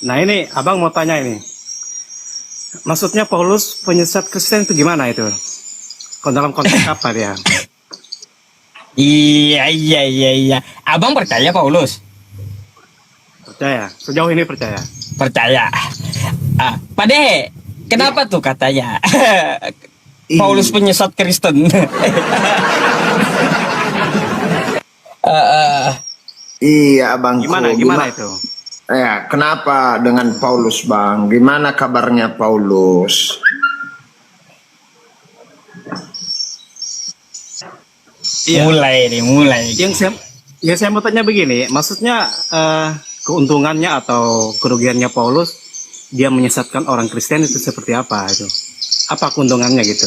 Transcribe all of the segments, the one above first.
Nah ini abang mau tanya ini. Maksudnya Paulus penyesat Kristen itu gimana itu? Dalam konteks apa dia? Iya. Abang percaya Paulus? Percaya. Sejauh ini percaya. Percaya. Pak Dehe, kenapa tuh katanya Paulus penyesat Kristen? Iya, Bang. Gimana itu? Ya, kenapa dengan Paulus, Bang? Gimana kabarnya Paulus? Iya. Mulai. Yang saya mau tanya begini, maksudnya keuntungannya atau kerugiannya Paulus dia menyesatkan orang Kristen itu seperti apa itu? Apa keuntungannya gitu?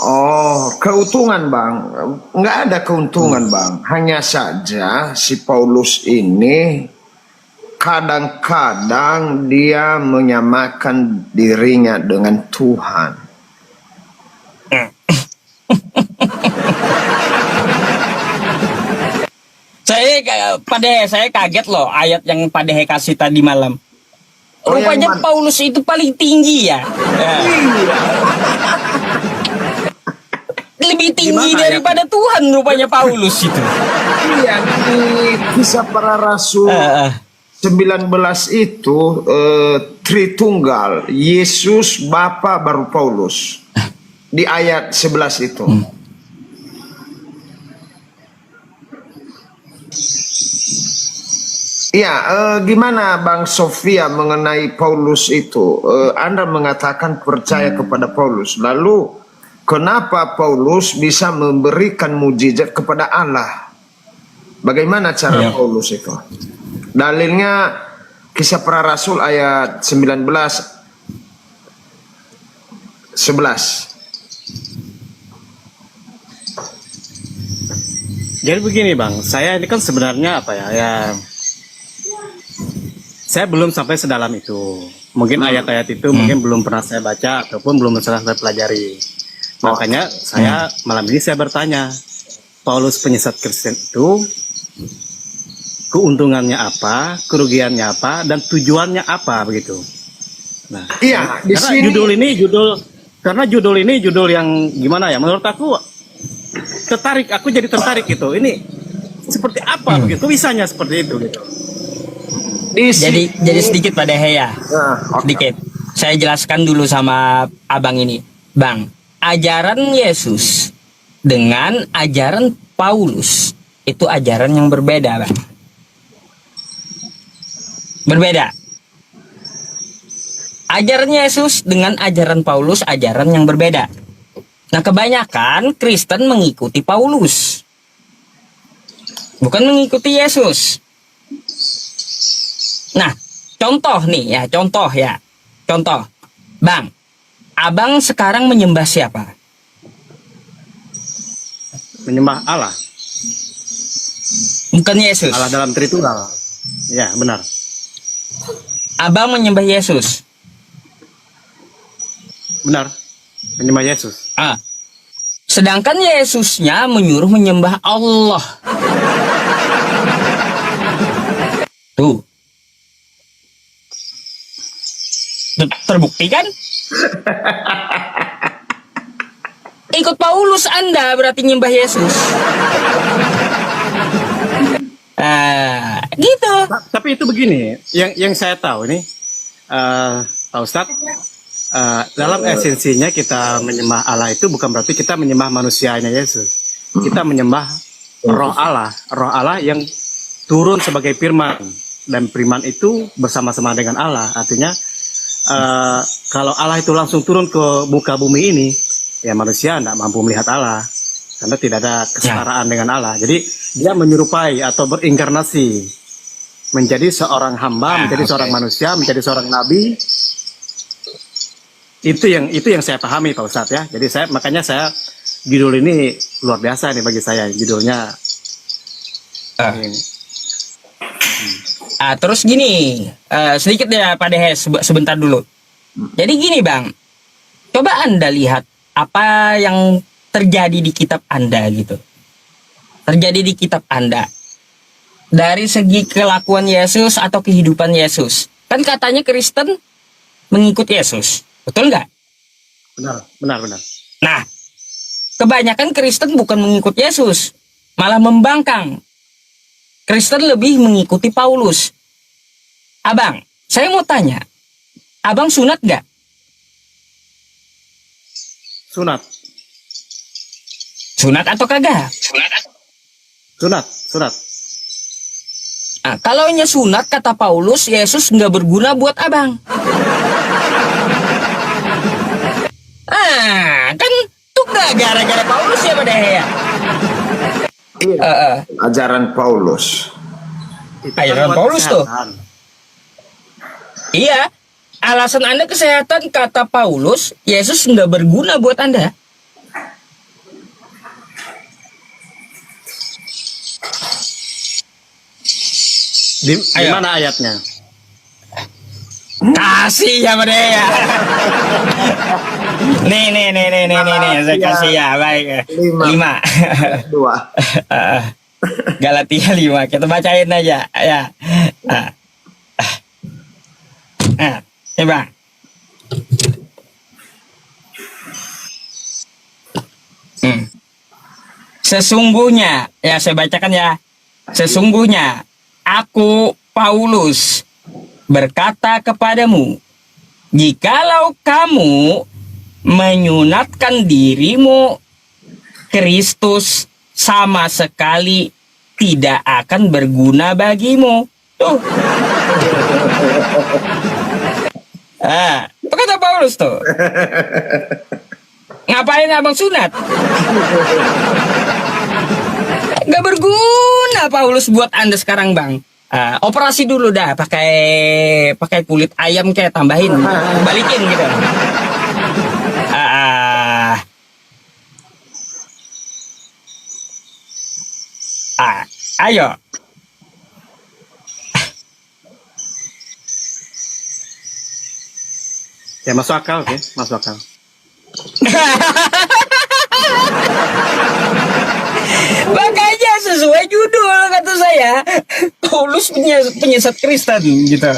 Oh, keuntungan, Bang. Nggak ada keuntungan, Bang. Hanya saja si Paulus ini kadang-kadang dia menyamakan dirinya dengan Tuhan. Saya kaget loh ayat yang Pak Dehe kasih tadi malam. Oh, Rupanya Paulus itu paling tinggi ya. Lebih tinggi daripada Tuhan rupanya Paulus itu. Iya, di Kisah Para Rasul 19 itu Tritunggal, Yesus Bapa baru Paulus. Di ayat 11 itu. Iya, gimana Bang Sofia mengenai Paulus itu? Anda mengatakan percaya kepada Paulus. Lalu kenapa Paulus bisa memberikan mujizat kepada Allah? Bagaimana cara Paulus itu? Dalilnya Kisah Para Rasul ayat 11. Jadi begini Bang, saya ini kan sebenarnya apa ya saya belum sampai sedalam itu. Mungkin ayat-ayat itu mungkin belum pernah saya baca ataupun belum pernah saya pelajari. Makanya saya malam ini saya bertanya, Paulus penyesat Kristen itu keuntungannya apa, kerugiannya apa, dan tujuannya apa begitu. Nah, iya, karena judul ini judul yang gimana ya? Menurut aku jadi tertarik gitu. Ini seperti apa begitu? Bisanya seperti itu gitu. Jadi sedikit Pak Dehe ya. Sedikit. Saya jelaskan dulu sama abang ini. Bang, ajaran Yesus dengan ajaran Paulus itu ajaran yang berbeda, Bang. Berbeda. Ajaran Yesus dengan ajaran Paulus ajaran yang berbeda. Nah, kebanyakan Kristen mengikuti Paulus. Bukan mengikuti Yesus. Nah, contoh. Contoh. Bang, abang sekarang menyembah siapa? Menyembah Allah. Bukan Yesus. Allah dalam Tritunggal. Ya, benar. Abang menyembah Yesus. Benar. Menyembah Yesus. Sedangkan Yesusnya menyuruh menyembah Allah. Tuh. Terbukti kan? Ikut Paulus Anda berarti nyembah Yesus. Gitu. Tapi itu begini, yang saya tahu ini, Pak Ustadz, dalam esensinya kita menyembah Allah itu bukan berarti kita menyembah manusianya Yesus. Kita menyembah roh Allah yang turun sebagai firman, dan firman itu bersama-sama dengan Allah. Artinya kalau Allah itu langsung turun ke muka bumi ini, ya manusia tidak mampu melihat Allah karena tidak ada kesetaraan dengan Allah. Jadi dia menyerupai atau berinkarnasi menjadi seorang hamba, menjadi seorang manusia, menjadi seorang nabi. Itu yang saya pahami Pak Ustadz ya. Jadi makanya saya judul ini luar biasa nih bagi saya, judulnya. Terus gini, sedikit ya Pak Dehe, sebentar dulu. Jadi gini Bang, coba Anda lihat apa yang terjadi di kitab Anda gitu. Terjadi di kitab Anda. dari segi kelakuan Yesus atau kehidupan Yesus. Kan katanya Kristen mengikut Yesus, betul nggak? Benar. Nah, kebanyakan Kristen bukan mengikut Yesus, malah membangkang. Kristen lebih mengikuti Paulus. Abang, saya mau tanya, abang sunat nggak? Sunat. Sunat atau kagak? Sunat. Nah, kalau nya sunat kata Paulus, Yesus nggak berguna buat abang. Kan tuh nggak gara-gara Paulus ya pada ya. Ajaran Paulus. Itu Ajaran buat Paulus tuh. kesehatan. Iya, alasan Anda kesehatan kata Paulus, Yesus nggak berguna buat Anda. Di Ayo. mana ayatnya? Kasih ya pada ya. Nih, saya kasih ya, baik. 5. 2. Galatia 5, kita bacain aja ya. Bang. Sesungguhnya, ya saya bacakan ya. Sesungguhnya aku Paulus berkata kepadamu, jikalau kamu menyunatkan dirimu, Kristus sama sekali tidak akan berguna bagimu. Tuh. Apa kata Paulus tuh? Ngapain abang sunat? Gak berguna Paulus buat Anda sekarang, Bang. Operasi dulu dah, pakai kulit ayam kayak tambahin, balikin gitu. Ayo. Ya masuk akal, oke, masuk akal. Makanya sesuai judul kata saya, Paulus penyesat Kristen gitu.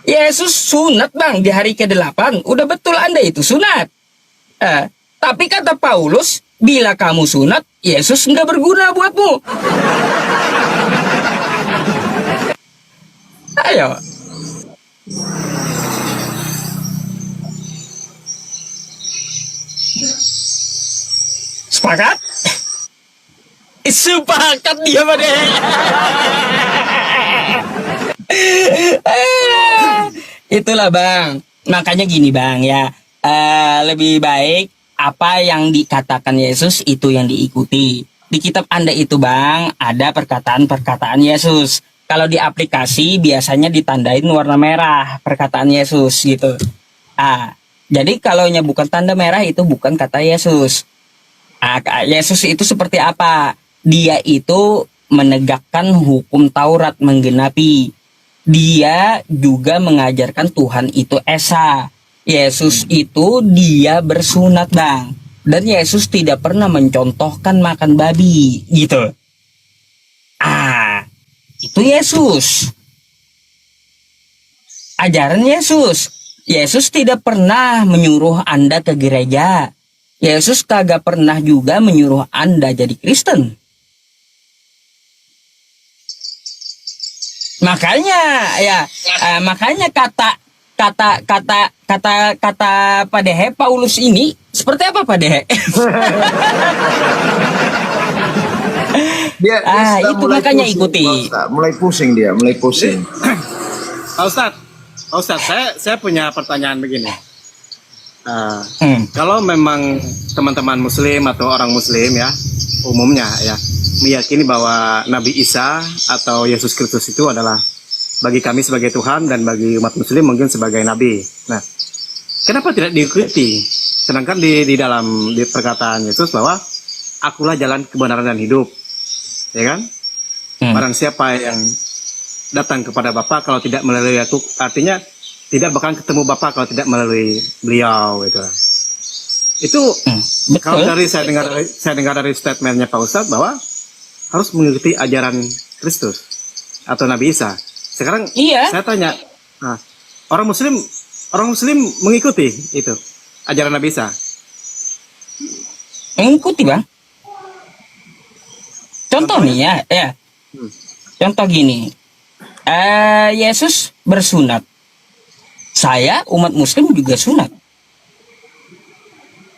Yesus sunat bang di hari ke-8, udah betul Anda itu sunat. Tapi kata Paulus, bila kamu sunat, Yesus nggak berguna buatmu. Ayo. Sepakat? Sepakat dia pada. Itulah bang. Makanya gini bang ya. Lebih baik apa yang dikatakan Yesus itu yang diikuti. Di kitab Anda itu bang ada perkataan-perkataan Yesus. Kalau di aplikasi biasanya ditandain warna merah perkataan Yesus gitu. Jadi kalaunya bukan tanda merah itu bukan kata Yesus. Yesus itu seperti apa? Dia itu menegakkan hukum Taurat, menggenapi. Dia juga mengajarkan Tuhan itu Esa. Yesus itu dia bersunat bang. Dan Yesus tidak pernah mencontohkan makan babi gitu. Itu Yesus. Ajaran Yesus. Yesus tidak pernah menyuruh Anda ke gereja. Yesus kagak pernah juga menyuruh Anda jadi Kristen. Makanya ya, makanya kata Padehe Paulus ini seperti apa Padehe? dia itu makanya pusing, ikuti. Mulai pusing dia, mulai pusing. Pak Ustadz, saya punya pertanyaan begini. Kalau memang teman-teman Muslim atau orang Muslim ya, umumnya ya, meyakini bahwa Nabi Isa atau Yesus Kristus itu adalah bagi kami sebagai Tuhan dan bagi umat Muslim mungkin sebagai Nabi. Nah, kenapa tidak diikuti? Sedangkan di dalam perkataan Yesus bahwa akulah jalan kebenaran dan hidup, ya kan? Barang siapa yang datang kepada Bapa kalau tidak melalui aku, artinya tidak bakal ketemu Bapa kalau tidak melalui beliau gitu. Itu kalau dari saya dengar dari statementnya Pak Ustadz bahwa harus mengikuti ajaran Kristus atau Nabi Isa. Sekarang Iya. saya tanya, nah, orang Muslim mengikuti itu ajaran Nabi Isa. Mengikuti, Bang. Contoh nih ya. Contoh gini. Yesus bersunat. Saya umat Muslim juga sunat.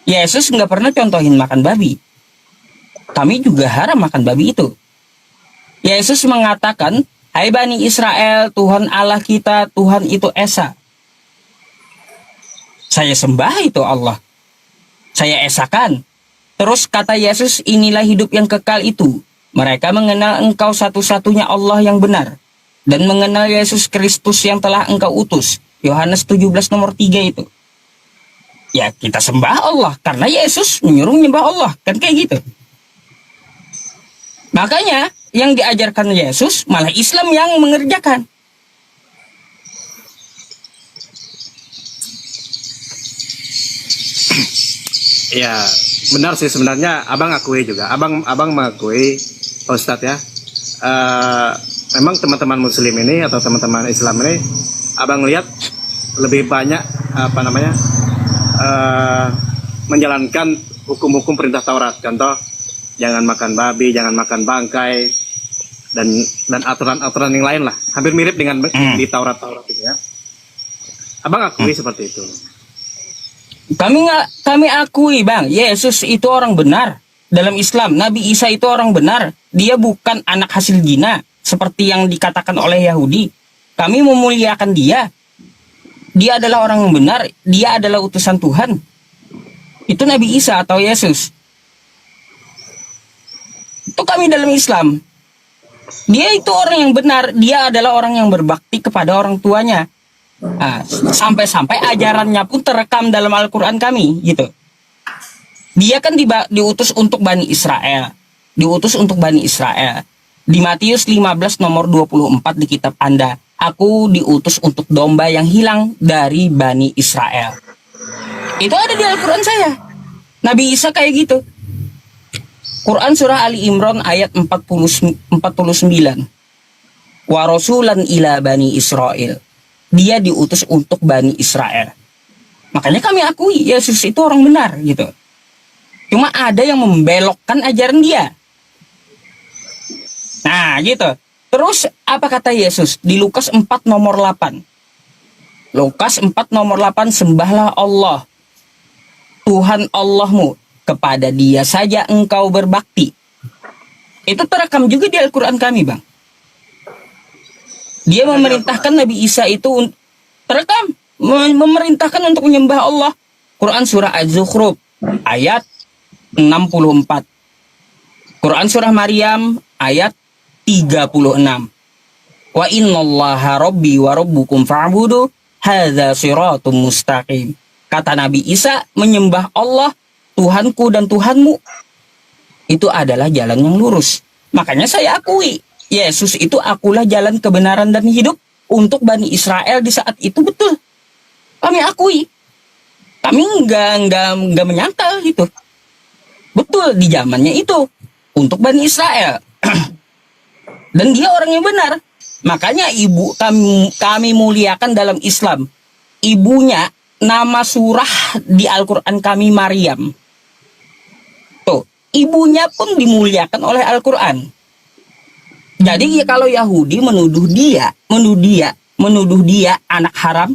Yesus nggak pernah contohin makan babi. Kami juga haram makan babi itu. Yesus mengatakan, "Hai Bani Israel, Tuhan Allah kita, Tuhan itu Esa." Saya sembah itu Allah. Saya esakan. Terus kata Yesus, inilah hidup yang kekal itu. Mereka mengenal engkau satu-satunya Allah yang benar. Dan mengenal Yesus Kristus yang telah engkau utus. Yohanes 17 nomor 3 itu. Ya kita sembah Allah. Karena Yesus menyuruh menyembah Allah. Kan kayak gitu. Makanya yang diajarkan Yesus malah Islam yang mengerjakan. Ya benar sih sebenarnya, abang akui juga, abang mengakui Pak Ustadz ya. Memang teman-teman Muslim ini atau teman-teman Islam ini, abang lihat lebih banyak menjalankan hukum-hukum perintah Taurat. Contoh, jangan makan babi, jangan makan bangkai, dan aturan-aturan yang lain lah, hampir mirip dengan di Taurat gitu ya. Abang akui seperti itu. Kami akui, Bang, Yesus itu orang benar dalam Islam. Nabi Isa itu orang benar. Dia bukan anak hasil zina seperti yang dikatakan oleh Yahudi. Kami memuliakan dia. Dia adalah orang yang benar. Dia adalah utusan Tuhan. Itu Nabi Isa atau Yesus. Itu kami dalam Islam. Dia itu orang yang benar. Dia adalah orang yang berbakti kepada orang tuanya. Nah, sampai-sampai ajarannya pun terekam dalam Al-Quran kami gitu. Dia kan diutus untuk Bani Israel. Diutus untuk Bani Israel. Di Matius 15 nomor 24 di kitab Anda, aku diutus untuk domba yang hilang dari Bani Israel. Itu ada di Al-Quran saya. Nabi Isa kayak gitu. Quran surah Ali Imran ayat 49. Wa rasulan ila Bani Israel. Dia diutus untuk Bani Israel. Makanya kami akui Yesus itu orang benar gitu. Cuma ada yang membelokkan ajaran dia. Nah gitu. Terus apa kata Yesus di Lukas 4 nomor 8? Lukas 4 nomor 8, sembahlah Allah, Tuhan Allahmu, kepada dia saja engkau berbakti. Itu terekam juga di Al-Quran kami, Bang. Dia memerintahkan Nabi Isa itu terekam, memerintahkan untuk menyembah Allah. Quran surah Az-Zukhruf ayat 64. Quran surah Maryam ayat 36. Wa innallaha rabbi wa rabbukum fa'budu hadza siratum mustaqim. Kata Nabi Isa, menyembah Allah, Tuhanku dan Tuhanmu, itu adalah jalan yang lurus. Makanya saya akui Yesus itu akulah jalan kebenaran dan hidup untuk Bani Israel di saat itu, betul. Kami akui. Kami nggak menyangkal gitu. Betul di zamannya itu untuk Bani Israel. Dan dia orang yang benar. Makanya ibu kami muliakan dalam Islam. Ibunya nama surah di Al-Quran kami Maryam. Tuh, ibunya pun dimuliakan oleh Al-Quran. Jadi kalau Yahudi menuduh dia anak haram,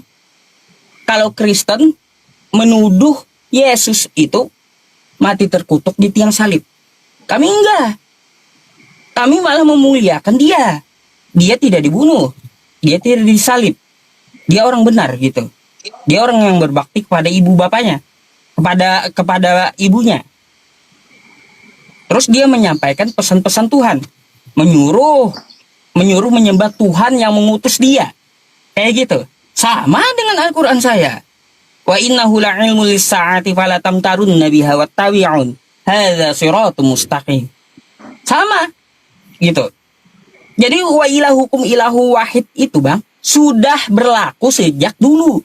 kalau Kristen menuduh Yesus itu mati terkutuk di tiang salib. Kami enggak. Kami malah memuliakan dia. Dia tidak dibunuh, dia tidak disalib. Dia orang benar gitu. Dia orang yang berbakti kepada ibu bapaknya, kepada ibunya. Terus dia menyampaikan pesan-pesan Tuhan. Menyuruh menyembah Tuhan yang mengutus dia. Kayak gitu. Sama dengan Al-Quran saya. Wa innahu la'ilmu lis-sa'ati fala tamtarunna biha wattabi'un. Hadza siratum mustaqim. Sama. Gitu. Jadi wa ilahukum ilahu wahid itu, Bang, sudah berlaku sejak dulu.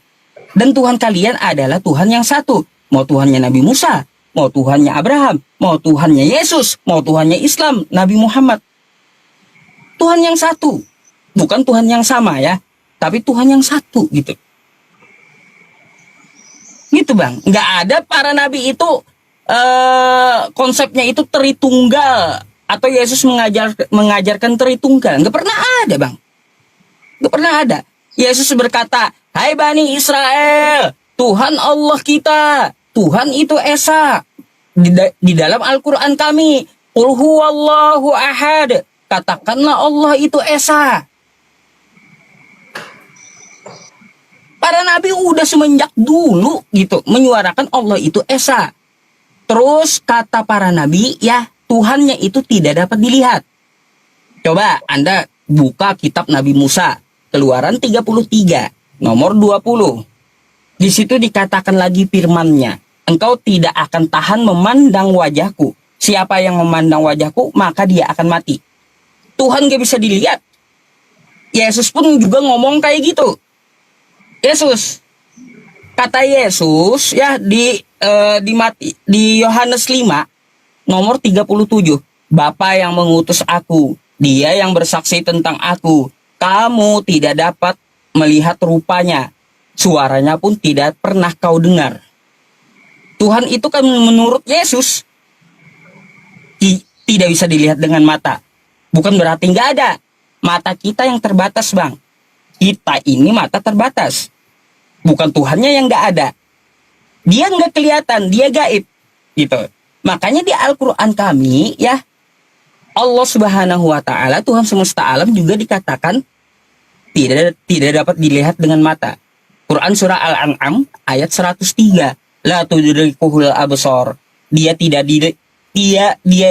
Dan Tuhan kalian adalah Tuhan yang satu. Mau Tuhannya Nabi Musa, mau Tuhannya Abraham, mau Tuhannya Yesus, mau Tuhannya Islam, Nabi Muhammad. Tuhan yang satu. Bukan Tuhan yang sama ya, tapi Tuhan yang satu gitu. Gitu Bang. Nggak ada para nabi itu konsepnya itu Tritunggal atau Yesus mengajarkan Tritunggal. Nggak pernah ada Bang. Nggak pernah ada. Yesus berkata, "Hai Bani Israel, Tuhan Allah kita, Tuhan itu Esa." Di dalam Al-Quran kami, "Qul huwallahu ahad." Katakanlah Allah itu Esa. Para nabi udah semenjak dulu gitu menyuarakan Allah itu Esa. Terus kata para nabi ya Tuhannya itu tidak dapat dilihat. Coba Anda buka kitab Nabi Musa, Keluaran 33, nomor 20. Di situ dikatakan lagi firman-Nya, "Engkau tidak akan tahan memandang wajahku. Siapa yang memandang wajahku, maka dia akan mati." Tuhan gak bisa dilihat. Yesus pun juga ngomong kayak gitu. Yesus, kata Yesus ya di Yohanes 5 nomor 37, "Bapa yang mengutus aku, dia yang bersaksi tentang aku. Kamu tidak dapat melihat rupanya, suaranya pun tidak pernah kau dengar." Tuhan itu kan menurut Yesus tidak bisa dilihat dengan mata. Bukan berarti nggak ada. Mata kita yang terbatas Bang. Kita ini mata terbatas. Bukan Tuhannya yang nggak ada. Dia nggak kelihatan, dia gaib. Gitu. Makanya di Al-Quran kami ya, Allah Subhanahu wa Ta'ala, Tuhan semesta alam juga dikatakan tidak dapat dilihat dengan mata. Quran surah Al-An'am ayat 103. La tudrikuhul absar. Dia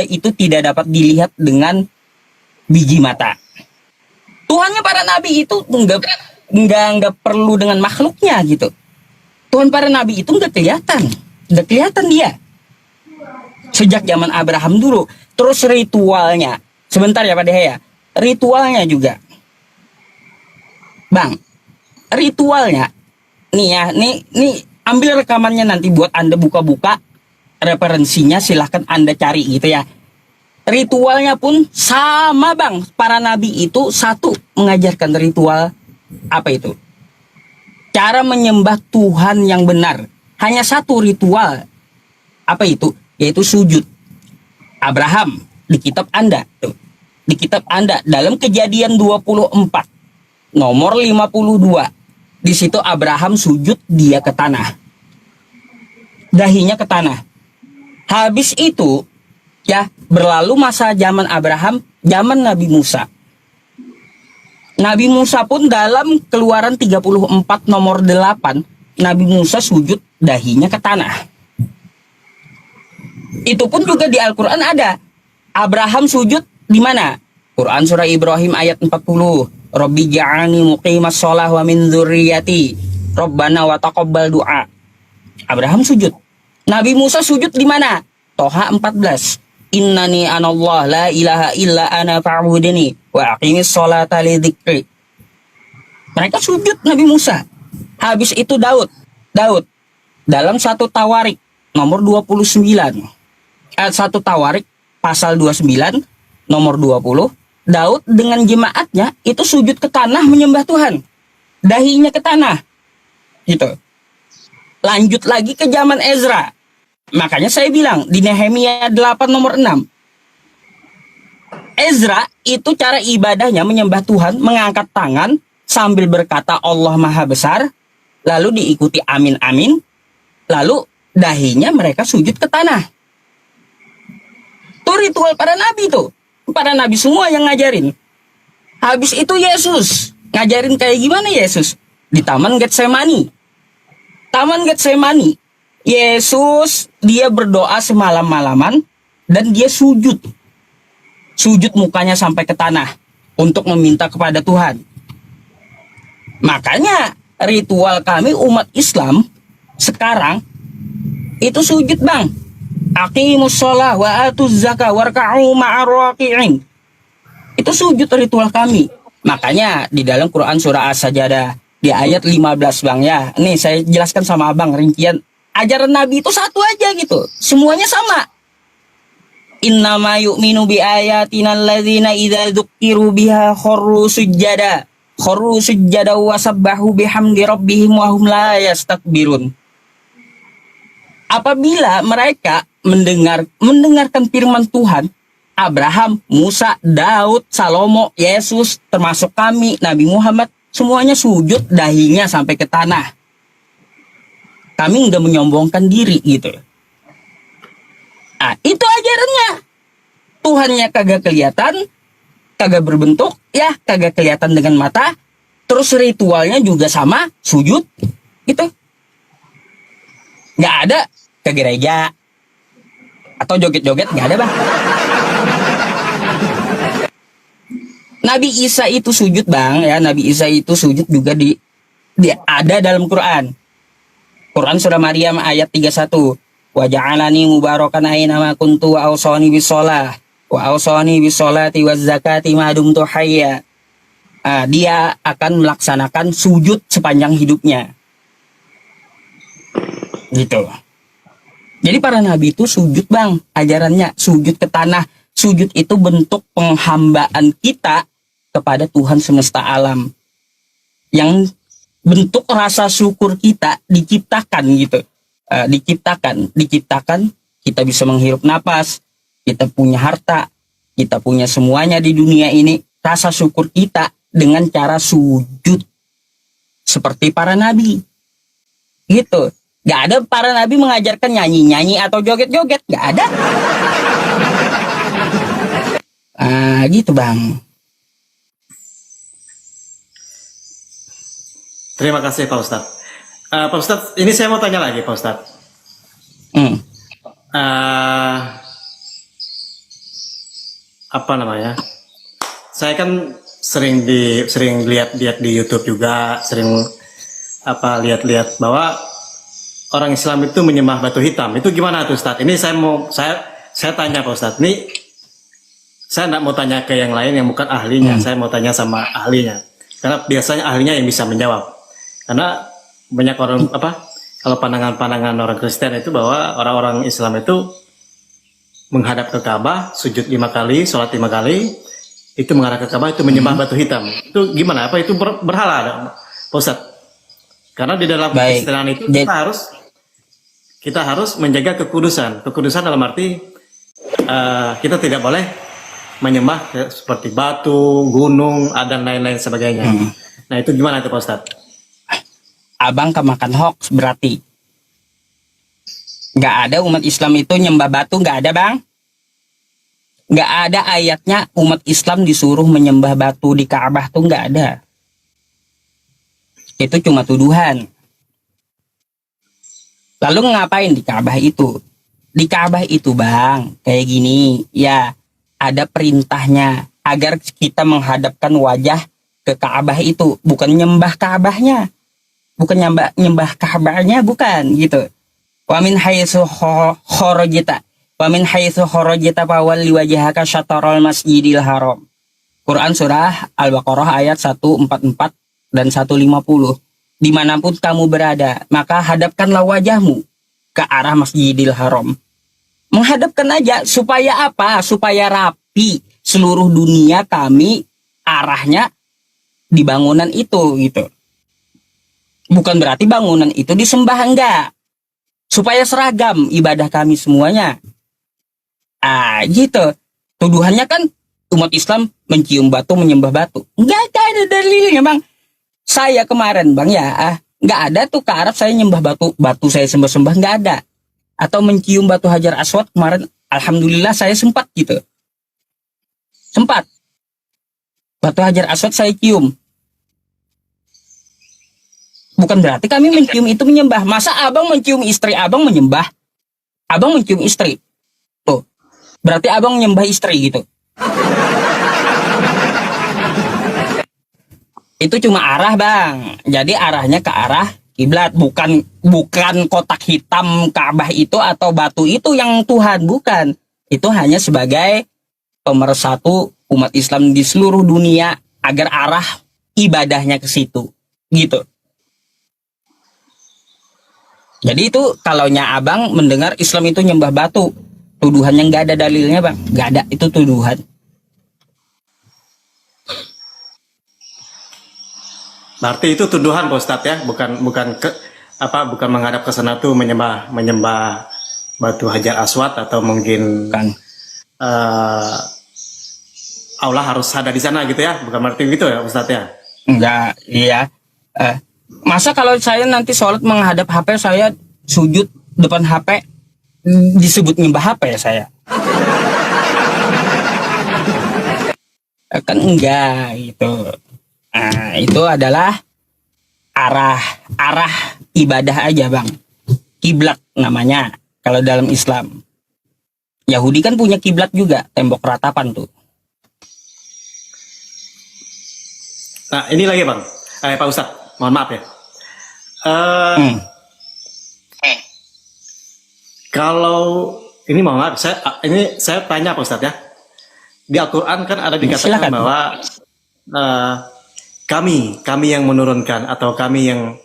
itu tidak dapat dilihat dengan biji mata. Tuhannya para nabi itu nggak perlu dengan makhluknya gitu. Tuhan para nabi itu nggak kelihatan dia. Sejak zaman Abraham dulu. Terus ritualnya, sebentar ya Pak Dehe ya. Ritualnya juga, Bang. Ritualnya, nih ya, nih ambil rekamannya nanti buat Anda buka-buka. Referensinya silahkan Anda cari gitu ya. Ritualnya pun sama Bang. Para nabi itu satu mengajarkan ritual apa itu? Cara menyembah Tuhan yang benar. Hanya satu ritual. Apa itu? Yaitu sujud. Abraham di kitab Anda. Tuh. Di kitab Anda dalam Kejadian 24 nomor 52. Di situ Abraham sujud dia ke tanah. Dahinya ke tanah. Habis itu ya, berlalu masa zaman Abraham, zaman Nabi Musa. Nabi Musa pun dalam Keluaran 34 nomor 8, Nabi Musa sujud dahinya ke tanah. Itu pun juga di Al-Quran ada. Abraham sujud di mana? Quran surah Ibrahim ayat 40. Rabbi ja'ani muqimas sholah wa min dzurriyyati. Rabbana wa taqabbal du'a. Abraham sujud. Nabi Musa sujud di mana? Toha 14. Innani anallah la ilaha illa ana fa'budini wa aqimis sholata li dzikri. Mereka sujud Nabi Musa. Habis itu Daud dalam 1 Tawarik nomor 29. 1 Tawarik pasal 29 nomor 20, Daud dengan jemaatnya itu sujud ke tanah menyembah Tuhan. Dahinya ke tanah. Gitu. Lanjut lagi ke zaman Ezra. Makanya saya bilang di Nehemia 8 nomor 6. Ezra itu cara ibadahnya menyembah Tuhan, mengangkat tangan sambil berkata Allah Maha Besar, lalu diikuti amin amin, lalu dahinya mereka sujud ke tanah. Itu ritual para nabi tuh. Para nabi semua yang ngajarin. Habis itu Yesus ngajarin kayak gimana Yesus? Di Taman Getsemani. Taman Getsemani. Yesus dia berdoa semalam-malaman dan dia sujud. Sujud mukanya sampai ke tanah untuk meminta kepada Tuhan. Makanya ritual kami umat Islam sekarang itu sujud Bang. Aqimus sholah wa atuz zakah warka'u ma'ar raki'in. Itu sujud ritual kami. Makanya di dalam Quran surah As-Sajadah di ayat 15 Bang ya. Nih saya jelaskan sama Abang rincian ajaran Nabi itu satu aja gitu. Semuanya sama. Innama yu'minu bi ayatina alladzina idza dzukiru biha kharru sujjada wa sabbahu bihamdi rabbihim wa hum la yastakbirun. Apabila mereka mendengarkan firman Tuhan, Abraham, Musa, Daud, Salomo, Yesus, termasuk kami, Nabi Muhammad, semuanya sujud dahinya sampai ke tanah. Kami nggak menyombongkan diri gitu. Nah, itu ajarannya. Tuhannya kagak kelihatan, kagak berbentuk, ya kagak kelihatan dengan mata. Terus ritualnya juga sama, sujud, gitu. Nggak ada ke gereja atau joget-joget, nggak ada bang. Nabi Isa itu sujud bang, ya Nabi Isa itu sujud juga ada dalam Quran. Quran surah Maryam ayat 31. Wa ja'alani mubarakan aina ma kuntu wa awsani bisolah wa awsani bisolati waz zakati ma dumtu hayya. Dia akan melaksanakan sujud sepanjang hidupnya. Gitu. Jadi para nabi itu sujud bang, ajarannya sujud ke tanah. Sujud itu bentuk penghambaan kita kepada Tuhan semesta alam. Yang bentuk rasa syukur kita diciptakan gitu. Diciptakan kita bisa menghirup napas, kita punya harta, kita punya semuanya di dunia ini. Rasa syukur kita dengan cara sujud seperti para nabi. Gitu. Gak ada para nabi mengajarkan nyanyi-nyanyi atau joget-joget, gak ada. Gitu bang. Terima kasih Pak Ustadz. Pak Ustadz, ini saya mau tanya lagi Pak Ustadz. Apa namanya? Saya kan sering lihat di YouTube juga, sering lihat bahwa orang Islam itu menyembah batu hitam. Itu gimana tuh Ustadz? Ini saya tanya Pak Ustadz. Ini saya nggak mau tanya ke yang lain yang bukan ahlinya. Saya mau tanya sama ahlinya. Karena biasanya ahlinya yang bisa menjawab. Karena banyak orang kalau pandangan orang Kristen itu bahwa orang-orang Islam itu menghadap ke Ka'bah, sujud 5 kali, sholat 5 kali, itu menghadap ke Ka'bah itu menyembah batu hitam. Itu gimana? Apa itu berhala, Pak Ustadz? Karena di dalam Kekristenan itu kita harus menjaga kekudusan. Kekudusan dalam arti kita tidak boleh menyembah seperti batu, gunung, dan lain-lain sebagainya. Nah itu gimana itu Pak Ustadz? Abang kemakan hoax berarti. Nggak ada umat Islam itu nyembah batu, nggak ada bang. Nggak ada ayatnya umat Islam disuruh menyembah batu di Ka'bah tuh nggak ada. Itu cuma tuduhan. Lalu ngapain di Ka'bah itu? Di Ka'bah itu bang, kayak gini, ya ada perintahnya agar kita menghadapkan wajah ke Ka'bah itu, bukan nyembah Ka'bahnya. Bukan nyembah Ka'bahnya, bukan gitu. Wa min haitsu kharajta fawalli wajhaka syatrul masjidil haram. Quran surah Al-Baqarah ayat 144 dan 150. Dimanapun kamu berada, maka hadapkanlah wajahmu ke arah Masjidil Haram. Menghadapkan aja supaya apa? Supaya rapi seluruh dunia kami arahnya di bangunan itu gitu. Bukan berarti bangunan itu disembah, enggak. Supaya seragam ibadah kami semuanya. Gitu. Tuduhannya kan umat Islam mencium batu, menyembah batu. Enggak ada dalilnya bang. Saya kemarin bang ya, enggak ada tuh ke Arab saya nyembah batu saya sembah-sembah, enggak ada. Atau mencium batu Hajar Aswad kemarin, alhamdulillah saya sempat gitu. Sempat. Batu Hajar Aswad saya cium. Bukan berarti kami mencium itu menyembah. Masa abang mencium istri abang menyembah? Abang mencium istri. Tuh. Berarti abang menyembah istri gitu. Itu cuma arah bang. Jadi arahnya ke arah kiblat. Bukan kotak hitam Ka'bah itu atau batu itu yang Tuhan. Bukan. Itu hanya sebagai pemersatu umat Islam di seluruh dunia agar arah ibadahnya ke situ. Gitu. Jadi itu kalaunya abang mendengar Islam itu nyembah batu, tuduhan yang nggak ada dalilnya bang, nggak ada, itu tuduhan. Berarti itu tuduhan Pak Ustadz ya, bukan menghadap ke sana tuh menyembah batu Hajar Aswad atau mungkin Kan eh, Allah harus ada di sana gitu ya, bukan berarti gitu ya Ustadz ya. enggak, iya. Masa kalau saya nanti sholat menghadap HP, saya sujud depan HP, disebut nyembah HP ya saya? Kan enggak gitu. Nah, itu adalah arah ibadah aja bang. Kiblat namanya kalau dalam Islam. Yahudi kan punya kiblat juga, tembok ratapan tuh. Nah ini lagi bang, Pak Ustadz, mohon maaf ya. Hmm. Kalau ini mohon maaf, saya tanya Pak Ustadz ya. Di Al-Quran kan ada dikatakan Silakan. bahwa eh, kami yang menurunkan atau kami yang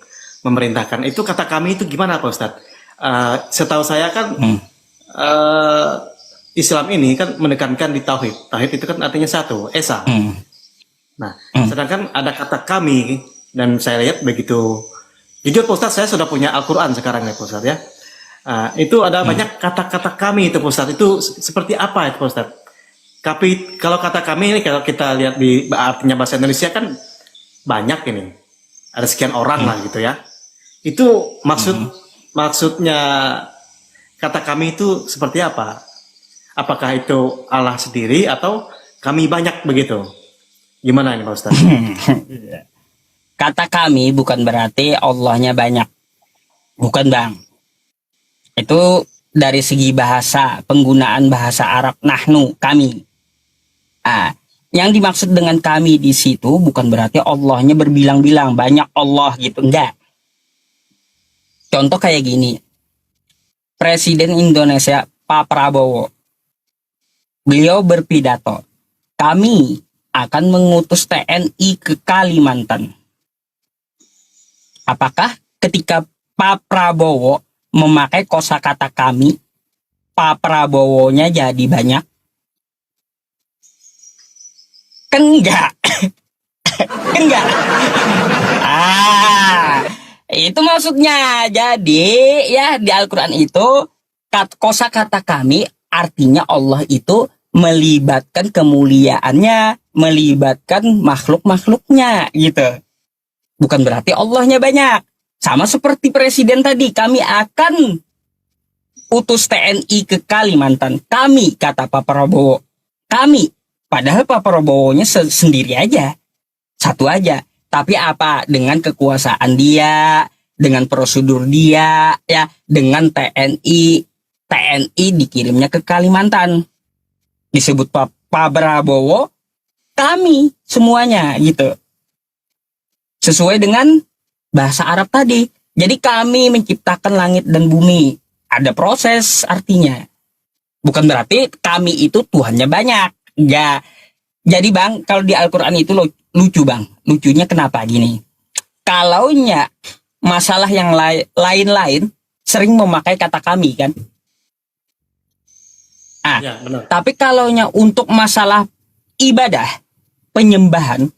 memerintahkan. Itu kata kami itu gimana Pak Ustadz? Setahu saya kan eh, Islam ini kan menekankan di tauhid. Tauhid itu kan artinya satu, esa. Nah, sedangkan ada kata kami dan saya lihat begitu. Jujur Pak Ustadz, saya sudah punya Al-Quran sekarang ya Pak Ustadz ya. Itu ada banyak kata-kata kami itu Pak Ustadz. Itu seperti apa itu Pak Ustadz? Tapi kalau kata kami ini kalau kita lihat di artinya bahasa Indonesia kan banyak ini. Ada sekian orang lah gitu ya. Itu maksudnya kata kami itu seperti apa? Apakah itu Allah sendiri atau kami banyak begitu? Gimana ini Pak Ustadz? Kata kami bukan berarti Allahnya banyak. Bukan bang. Itu dari segi bahasa, penggunaan bahasa Arab, nahnu, kami. Yang dimaksud dengan kami di situ bukan berarti Allahnya berbilang-bilang, banyak Allah gitu, enggak. Contoh kayak gini. Presiden Indonesia Pak Prabowo, beliau berpidato, kami akan mengutus TNI ke Kalimantan. Apakah ketika Pak Prabowo memakai kosakata kami, Pak Prabowo-nya jadi banyak? Kan enggak. Kan enggak. Itu maksudnya. Jadi ya di Al-Quran itu kosakata kami artinya Allah itu melibatkan kemuliaannya, melibatkan makhluk-makhluknya gitu. Bukan berarti Allahnya banyak. Sama seperti presiden tadi, kami akan utus TNI ke Kalimantan. Kami, kata Pak Prabowo. Kami. Padahal Pak Prabowo-nya sendiri aja. Satu aja. Tapi apa? Dengan kekuasaan dia, dengan prosedur dia, ya, dengan TNI. TNI dikirimnya ke Kalimantan. Disebut Pak Prabowo, kami semuanya gitu. Sesuai dengan bahasa Arab tadi. Jadi kami menciptakan langit dan bumi. Ada proses artinya. Bukan berarti kami itu Tuhannya banyak. Enggak. Jadi bang, kalau di Al-Quran itu lucu bang. Lucunya kenapa gini? Kalaunya masalah yang lain-lain sering memakai kata kami kan. Ya, benar. Tapi kalaunya untuk masalah ibadah, penyembahan,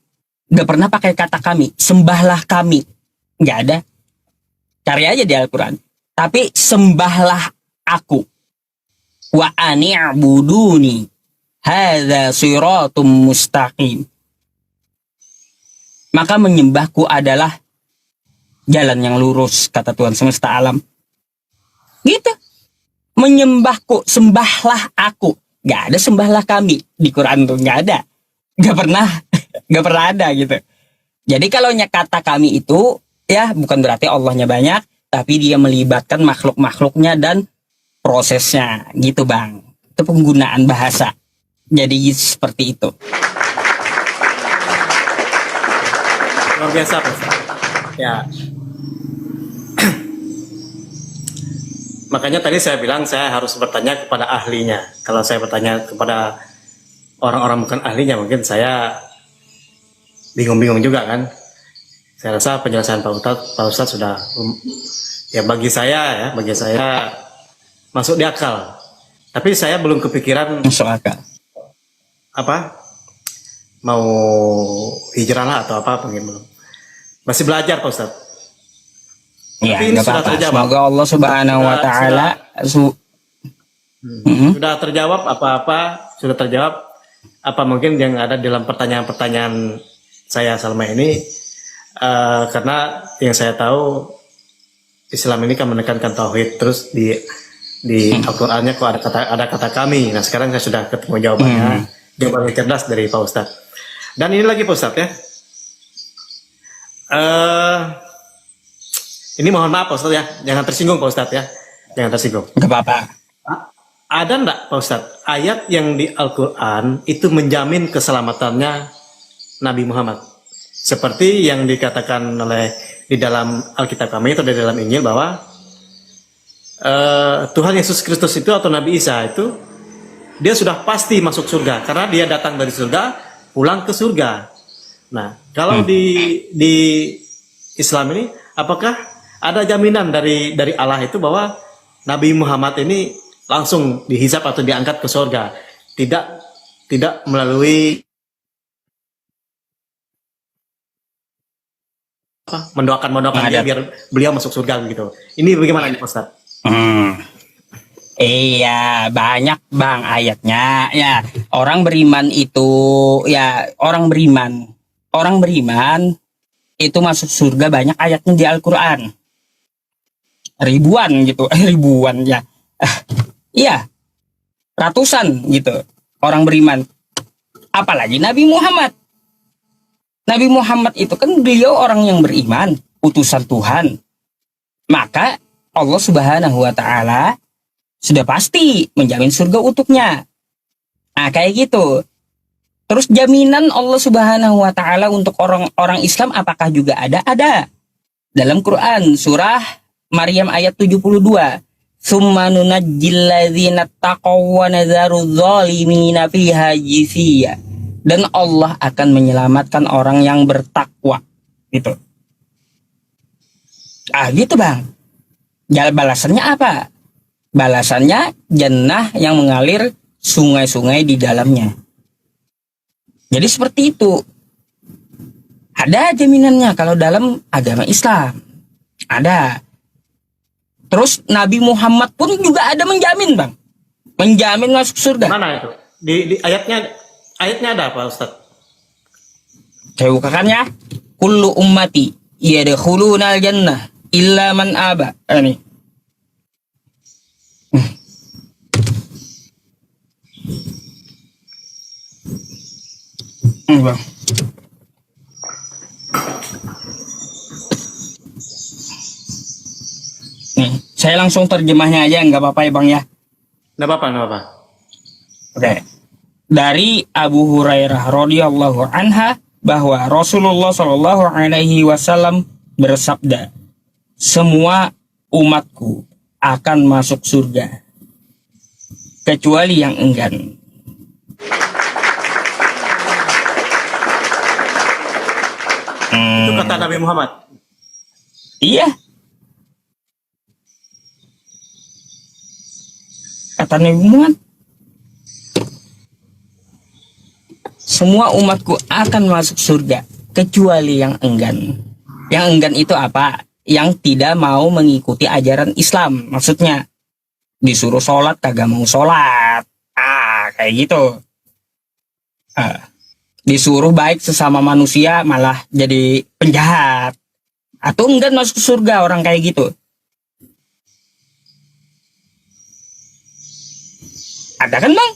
nggak pernah pakai kata kami. Sembahlah kami. Nggak ada. Cari aja di Al-Quran. Tapi sembahlah aku. Wa ani'buduni. Hadza siratum mustaqim. Maka menyembahku adalah jalan yang lurus, kata Tuhan semesta alam. Gitu. Menyembahku, sembahlah aku. Gak ada sembahlah kami. Di Quran tuh gak ada. Gak pernah ada gitu. Jadi kalau kata kami itu, ya bukan berarti Allahnya banyak, tapi dia melibatkan makhluk-makhluknya dan prosesnya. Gitu bang. Itu penggunaan bahasa. Jadi seperti itu. Luar biasa Pak. Ya. Makanya tadi saya bilang saya harus bertanya kepada ahlinya. Kalau saya bertanya kepada orang-orang bukan ahlinya, mungkin saya bingung-bingung juga kan. Saya rasa penjelasan Pak Ustadz sudah Ya bagi saya masuk di akal. Tapi saya belum kepikiran Masuk akal. apa mau hijrah lah atau apa mungkin belum. Masih belajar Pak Ustadz. Ya, Tapi ini nggak sudah apa-apa. terjawab. Semoga Allah Subhanahu wa taala Sudah terjawab apa-apa, sudah terjawab apa mungkin yang ada dalam pertanyaan-pertanyaan saya selama ini. Karena yang saya tahu Islam ini kan menekankan tauhid, terus di Al-Qur'annya kok ada kata kami. Nah, sekarang saya sudah ketemu jawabannya. Jawaban yang cerdas dari Pak Ustadz. Dan ini lagi Pak Ustadz ya. Ini mohon maaf Pak Ustadz ya, jangan tersinggung Pak Ustadz ya, jangan tersinggung. nggak apa-apa. Ada enggak Pak Ustadz ayat yang di Al-Quran itu menjamin keselamatannya Nabi Muhammad? Seperti yang dikatakan oleh di dalam Alkitab kami atau di dalam Injil bahwa Tuhan Yesus Kristus itu atau Nabi Isa itu dia sudah pasti masuk surga karena dia datang dari surga pulang ke surga. Nah, kalau di Islam ini apakah ada jaminan dari Allah itu bahwa Nabi Muhammad ini langsung dihisap atau diangkat ke surga, tidak melalui mendoakan dia biar beliau masuk surga gitu. Ini bagaimana nih Ustaz? Iya, banyak Bang ayatnya. Ya, orang beriman itu orang beriman itu masuk surga banyak ayatnya di Al-Qur'an. Ribuan gitu, ribuan ya. Iya. Ratusan gitu orang beriman. Apalagi Nabi Muhammad. Nabi Muhammad itu kan beliau orang yang beriman, utusan Tuhan. Maka Allah Subhanahu wa taala sudah pasti menjamin surga untuknya. Nah, kayak gitu. Terus jaminan Allah Subhanahu wa taala untuk orang-orang Islam apakah juga ada? Ada. Dalam Quran surah Maryam ayat 72. Tsumma nunajjil ladzina taqaw wa nadzaru dzalimina fiha jithiya. Dan Allah akan menyelamatkan orang yang bertakwa. Gitu. Gitu Bang. Balasannya apa? Balasannya jannah yang mengalir sungai-sungai di dalamnya. Jadi seperti itu. Ada jaminannya kalau dalam agama Islam. Ada. Terus Nabi Muhammad pun juga ada menjamin Bang. Menjamin masuk surga. Mana itu? Di ayatnya ada apa Ustaz? Saya bukakan ya. Kullu ummati yadkhulunal jannah illa man aba. Ini. Bang. Nih, saya langsung terjemahnya aja, nggak apa-apa ya Bang ya. Nggak apa-apa. Oke. Dari Abu Hurairah radhiyallahu anha bahwa Rasulullah Shallallahu alaihi wasallam bersabda, semua umatku akan masuk surga kecuali yang enggan. Itu kata Nabi Muhammad. Iya. Kata Nabi Muhammad. Semua umatku akan masuk surga kecuali yang enggan. Yang enggan itu apa? Yang tidak mau mengikuti ajaran Islam. Maksudnya disuruh sholat kagak mau sholat. Kayak gitu. Disuruh baik sesama manusia malah jadi penjahat. Atau enggan masuk surga orang kayak gitu. Ada kan Bang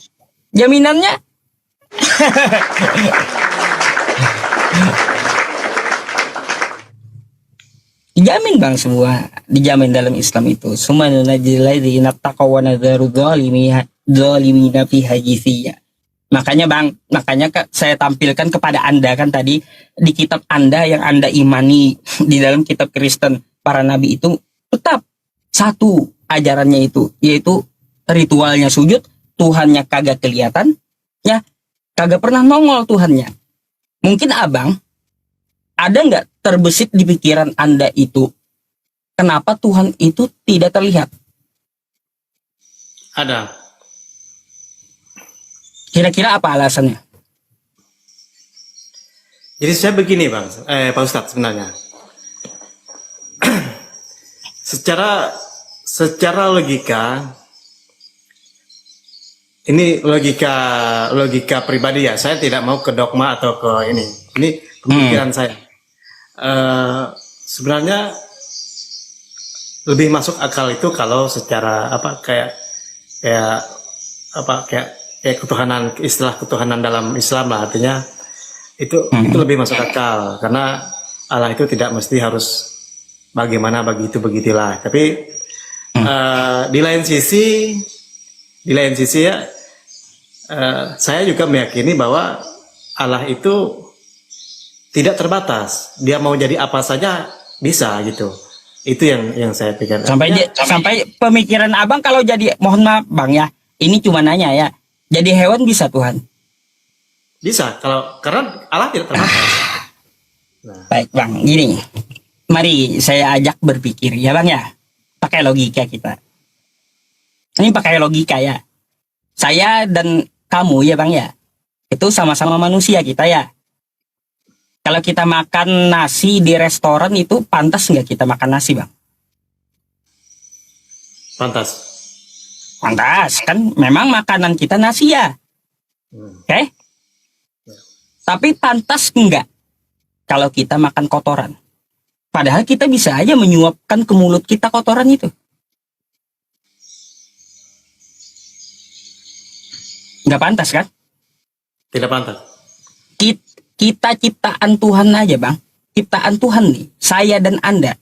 jaminannya? Dijamin Bang semua. Dijamin dalam Islam itu. Summa nunajjil ladzina taqaw wa nadzaru dzalimina fiha jithiya. Makanya Bang, saya tampilkan kepada Anda kan tadi di kitab Anda yang Anda imani di dalam kitab Kristen, para nabi itu tetap satu ajarannya itu, yaitu ritualnya sujud, Tuhannya kagak kelihatan, ya kagak pernah nongol Tuhannya. Mungkin Abang ada nggak terbesit di pikiran Anda itu kenapa Tuhan itu tidak terlihat? Ada. Kira-kira apa alasannya? Jadi saya begini Bang, Pak Ustadz sebenarnya. secara logika, ini logika pribadi ya. Saya tidak mau ke dogma atau ke ini. Ini pemikiran saya. Sebenarnya lebih masuk akal itu kalau secara apa kayak ketuhanan, istilah ketuhanan dalam Islam lah, artinya itu lebih masuk akal karena Allah itu tidak mesti harus bagaimana begitulah. Tapi di lain sisi ya saya juga meyakini bahwa Allah itu tidak terbatas. Dia mau jadi apa saja bisa gitu. Itu yang saya pikirkan. Sampai pemikiran abang kalau jadi, mohon maaf bang ya, ini cuma nanya ya, jadi hewan bisa Tuhan? Bisa, karena Allah tidak terbatas. Nah. Baik bang, gini, mari saya ajak berpikir ya bang ya, pakai logika kita. Ini pakai logika ya. Saya dan kamu ya bang ya, itu sama-sama manusia kita ya. Kalau kita makan nasi di restoran itu pantas nggak kita makan nasi bang? Pantas. Pantas kan, memang makanan kita nasi ya. Oke? Tapi pantas enggak kalau kita makan kotoran? Padahal kita bisa aja menyuapkan ke mulut kita kotoran itu. Nggak pantas kan? Tidak pantas. Kita ciptaan Tuhan aja bang. Ciptaan Tuhan nih, saya dan Anda.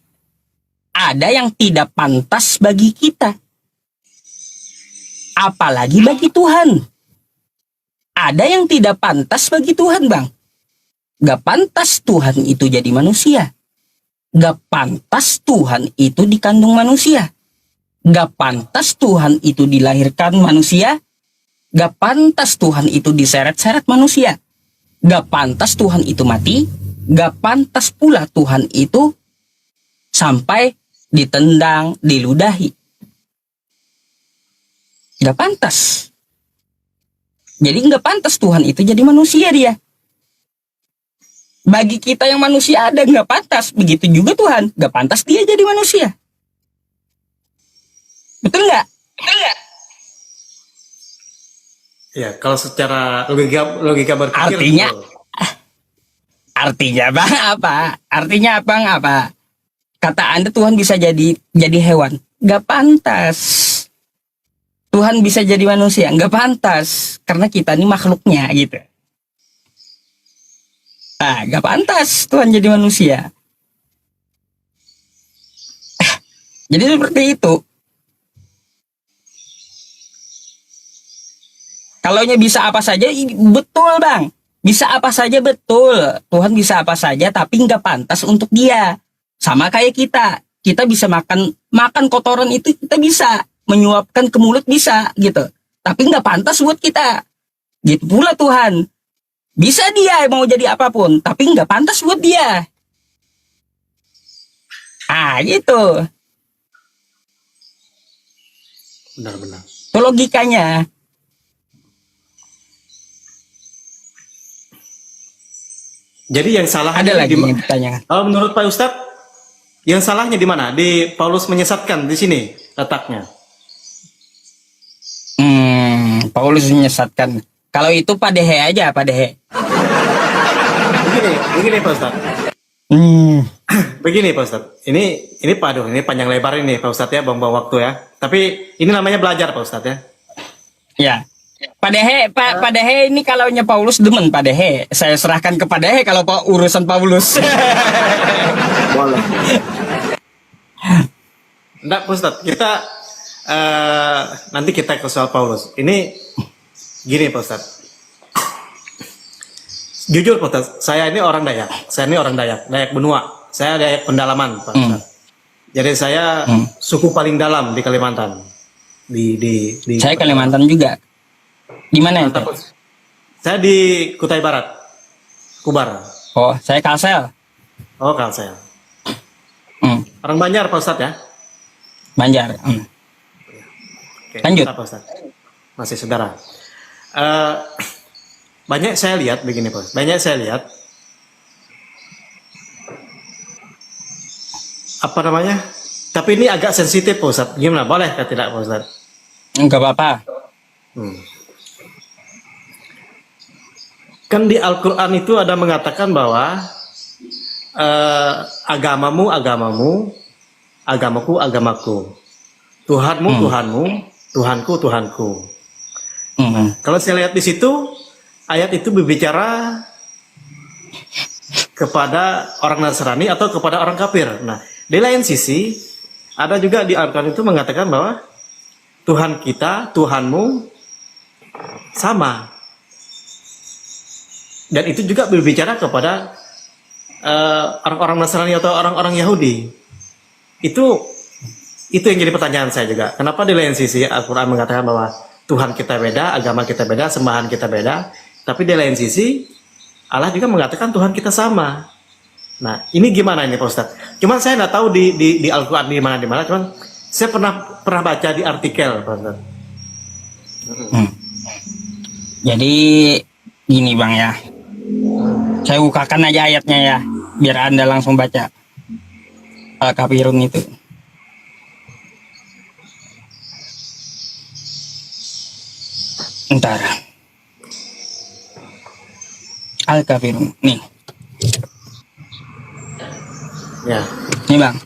Ada yang tidak pantas bagi kita. Apalagi bagi Tuhan. Ada yang tidak pantas bagi Tuhan bang. Gak pantas Tuhan itu jadi manusia. Gak pantas Tuhan itu dikandung manusia. Gak pantas Tuhan itu dilahirkan manusia. Gak pantas Tuhan itu diseret-seret manusia. Gak pantas Tuhan itu mati. Gak pantas pula Tuhan itu sampai ditendang, diludahi. Gak pantas. Jadi gak pantas Tuhan itu jadi manusia dia. Bagi kita yang manusia ada gak pantas. Begitu juga Tuhan, gak pantas dia jadi manusia. Betul gak? Ya, kalau secara logika berpikir. Artinya bang apa? Artinya abang apa? Kata Anda Tuhan bisa jadi hewan, gak pantas. Tuhan bisa jadi manusia, gak pantas. Karena kita ini makhluknya gitu. Ah, gak pantas Tuhan jadi manusia. Jadi seperti itu. Kalaunya bisa apa saja, betul bang. Bisa apa saja betul. Tuhan bisa apa saja, tapi nggak pantas untuk dia. Sama kayak kita. Kita bisa makan kotoran itu, kita bisa menyuapkan ke mulut bisa gitu. Tapi nggak pantas buat kita. Gitu pula Tuhan. Bisa dia mau jadi apapun, tapi nggak pantas buat dia. Ah gitu. Benar-benar. Itu logikanya. Jadi yang salah Ada lagi yang ditanyakan. Kalau menurut Pak Ustadz, yang salahnya di mana? Di Paulus menyesatkan di sini letaknya. Paulus menyesatkan. Kalau itu Pak Dehe aja, Pak Dehe. Begini Pak Ustadz. Begini Pak Ustadz. Ini panjang lebar ini Pak Ustadz ya, buang-buang waktu ya. Tapi ini namanya belajar Pak Ustadz ya. Ya. Pak Dehe ini kalaunya Paulus demen Pak Dehe. Saya serahkan ke Pak Dehe kalau urusan Paulus. Boleh. Enggak Pak Ustadz, kita nanti kita ke soal Paulus. Ini gini Pak Ustadz. Jujur Pak Ustadz, saya ini orang Dayak. Dayak benua. Saya Dayak pendalaman Pak Ustadz. Jadi saya suku paling dalam di Kalimantan. Saya Kalimantan juga. Di mana itu? Saya di Kutai Barat, Kubar. Oh, saya Kalsel. Oh, Kalsel. Orang Banjar Pak Ustadz ya. Banjar. Oke, Lanjut. Pak Ustadz. Masih saudara. Banyak saya lihat begini Pak. Banyak saya lihat apa namanya? Tapi ini agak sensitif Pak Ustadz. Gimana? Boleh atau tidak Pak Ustadz? Enggak apa-apa. Kan di Al-Quran itu ada mengatakan bahwa agamamu, agamamu, agamaku, agamaku. Tuhanmu, Tuhanmu, Tuhanku, Tuhanku. Kalau saya lihat di situ, ayat itu berbicara kepada orang Nasrani atau kepada orang kafir. Nah, di lain sisi, ada juga di Al-Quran itu mengatakan bahwa Tuhan kita, Tuhanmu sama. Dan itu juga berbicara kepada orang-orang Nasrani atau orang-orang Yahudi. Itu yang jadi pertanyaan saya juga. Kenapa di lain sisi Al-Quran mengatakan bahwa Tuhan kita beda, agama kita beda, sembahan kita beda. Tapi di lain sisi Allah juga mengatakan Tuhan kita sama. Nah, ini gimana ini Pak Ustadz? Cuman saya nggak tahu di Al-Quran di mana. Cuman saya pernah baca di artikel Pak Ustadz. Jadi gini Bang ya. Saya bukakan aja ayatnya ya, biar Anda langsung baca. Al-Kafirun itu. Ntar. Al-Kafirun. Nih. Ya. Nih Bang.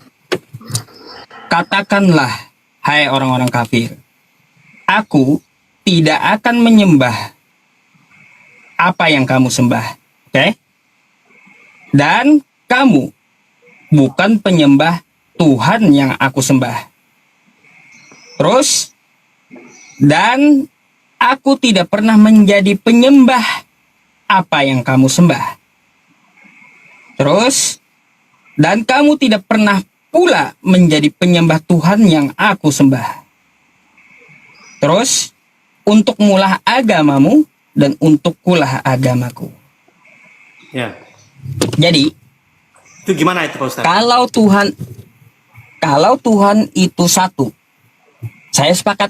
Katakanlah, hai orang-orang kafir, aku tidak akan menyembah apa yang kamu sembah. Oke? Dan kamu bukan penyembah Tuhan yang aku sembah. Terus, dan aku tidak pernah menjadi penyembah apa yang kamu sembah. Terus, dan kamu tidak pernah pula menjadi penyembah Tuhan yang aku sembah. Terus, untuk mulah agamamu dan untuk kulah agamaku. Ya. Jadi, Itu gimana itu Pak Ustadz? Kalau Tuhan itu satu, saya sepakat.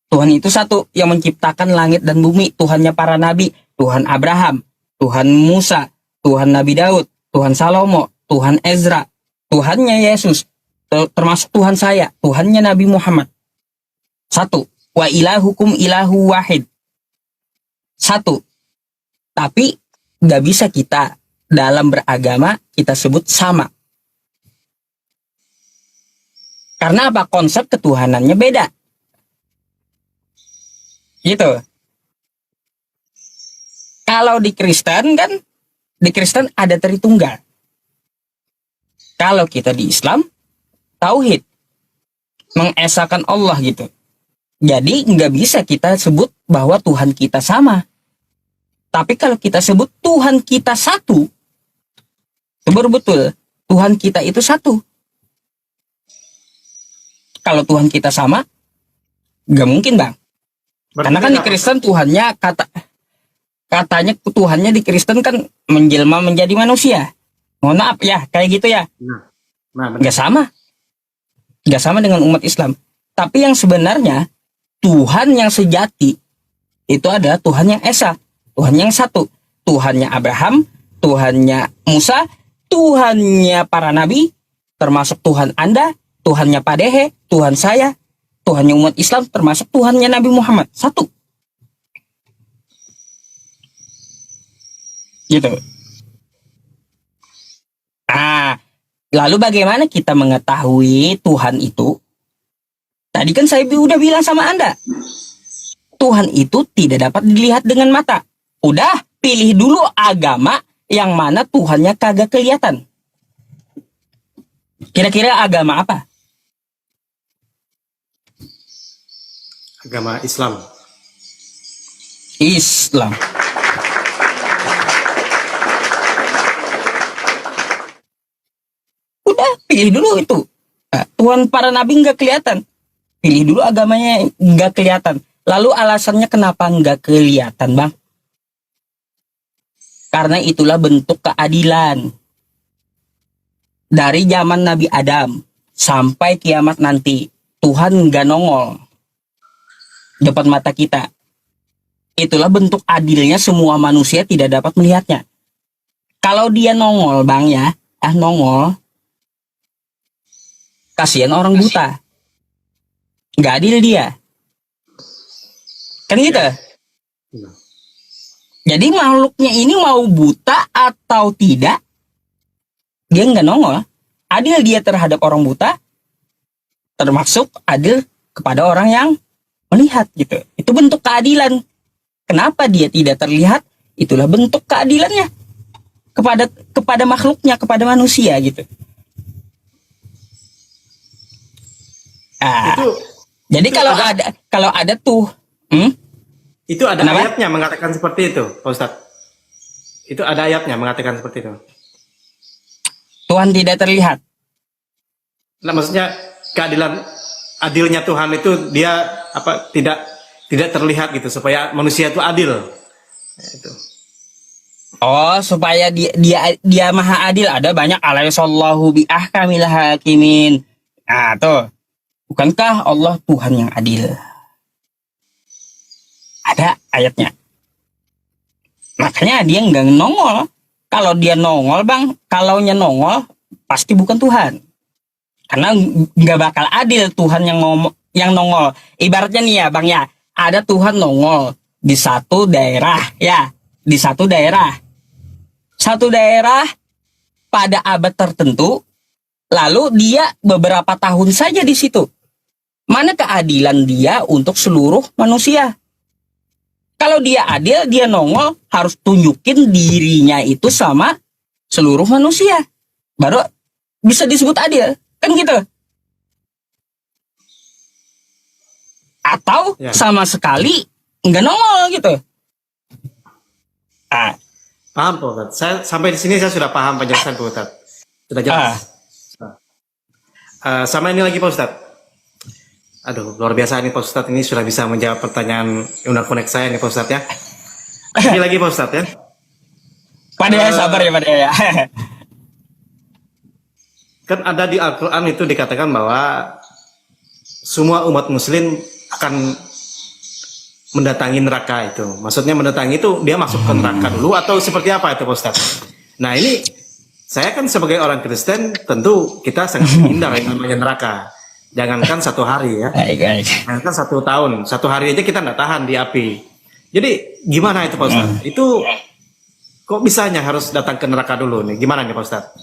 Tuhan itu satu yang menciptakan langit dan bumi. Tuhannya para nabi, Tuhan Abraham, Tuhan Musa, Tuhan Nabi Daud, Tuhan Salomo, Tuhan Ezra, Tuhannya Yesus, termasuk Tuhan saya, Tuhannya Nabi Muhammad. Satu. Wa ilahukum ilahu wahid. Satu. Tapi nggak bisa kita dalam beragama kita sebut sama. Karena apa? Konsep ketuhanannya beda. Gitu. Kalau di Kristen kan, di Kristen ada Tritunggal. Kalau kita di Islam, tauhid, mengesahkan Allah gitu. Jadi nggak bisa kita sebut bahwa Tuhan kita sama. Tapi kalau kita sebut Tuhan kita satu, itu baru betul. Tuhan kita itu satu. Kalau Tuhan kita sama, nggak mungkin Bang. Karena kan di Kristen Tuhannya katanya Tuhannya di Kristen kan menjelma menjadi manusia. Mohon maaf ya, kayak gitu ya. Nggak sama. Nggak sama dengan umat Islam. Tapi yang sebenarnya Tuhan yang sejati itu adalah Tuhan yang esa, Tuhan yang satu, Tuhannya Abraham, Tuhannya Musa, Tuhannya para nabi, termasuk Tuhan Anda, Tuhannya Padehe, Tuhan saya, Tuhannya umat Islam, termasuk Tuhannya Nabi Muhammad. Satu. Gitu. Nah, lalu bagaimana kita mengetahui Tuhan itu? Tadi kan saya udah bilang sama Anda. Tuhan itu tidak dapat dilihat dengan mata. Udah, pilih dulu agama yang mana Tuhannya kagak kelihatan. Kira-kira agama apa? Agama Islam. Islam. Udah, pilih dulu itu. Nah, Tuhan para nabi nggak kelihatan. Pilih dulu agamanya nggak kelihatan. Lalu alasannya kenapa nggak kelihatan, Bang? Karena itulah bentuk keadilan. dari zaman Nabi Adam sampai kiamat nanti, Tuhan nggak nongol depan mata kita. Itulah bentuk adilnya, semua manusia tidak dapat melihatnya. Kalau dia nongol bang ya, nongol, kasihan orang buta, nggak adil dia, kan gitu. Jadi makhluknya ini mau buta atau tidak, dia nggak nongol. Adil dia terhadap orang buta, termasuk adil kepada orang yang melihat gitu. Itu bentuk keadilan. Kenapa dia tidak terlihat? Itulah bentuk keadilannya kepada makhluknya, kepada manusia gitu. Itu, jadi kalau ada tuh, itu ada kenapa? ayatnya mengatakan seperti itu, Pak Ustadz. Itu ada ayatnya mengatakan seperti itu. Tuhan tidak terlihat. Nah, maksudnya adilnya Tuhan itu dia tidak terlihat gitu, supaya manusia itu adil. Itu. Oh, supaya dia maha adil. Ada banyak, alaihissallahu bi ahkamil hakimin. Nah, tuh. Bukankah Allah Tuhan yang adil? Ada ayatnya. Makanya dia nggak nongol. Kalau dia nongol bang, kalaunya nongol pasti bukan Tuhan. Karena nggak bakal adil Tuhan yang nongol. Ibaratnya nih ya bang ya, ada Tuhan nongol di satu daerah ya, di satu daerah pada abad tertentu, lalu dia beberapa tahun saja di situ. Mana keadilan dia untuk seluruh manusia? Kalau dia adil, dia nongol, harus tunjukin dirinya itu sama seluruh manusia, baru bisa disebut adil, kan gitu. Atau sama sekali nggak nongol gitu. Paham Pak Ustadz. Saya sampai di sini saya sudah paham penjelasan Pak Ustadz. Sudah jelas. Sama ini lagi Pak Ustadz. Aduh, luar biasa nih Pak Ustadz, ini sudah bisa menjawab pertanyaan undang connect saya nih Pak Ustadz ya. Ini lagi Pak Ustadz ya. Padahal sabar ya Padahal ya. Kan ada di Al-Quran itu dikatakan bahwa semua umat muslim akan mendatangi neraka itu. Maksudnya mendatangi itu dia masuk ke neraka dulu atau seperti apa itu Pak Ustadz? Nah ini saya kan sebagai orang Kristen tentu kita sangat menghindar yang namanya neraka. Jangankan 1 hari ya, jangankan 1 tahun, 1 hari aja kita nggak tahan di api. Jadi gimana itu Pak Ustadz? Itu kok bisanya harus datang ke neraka dulu nih? Gimana nih Pak Ustadz?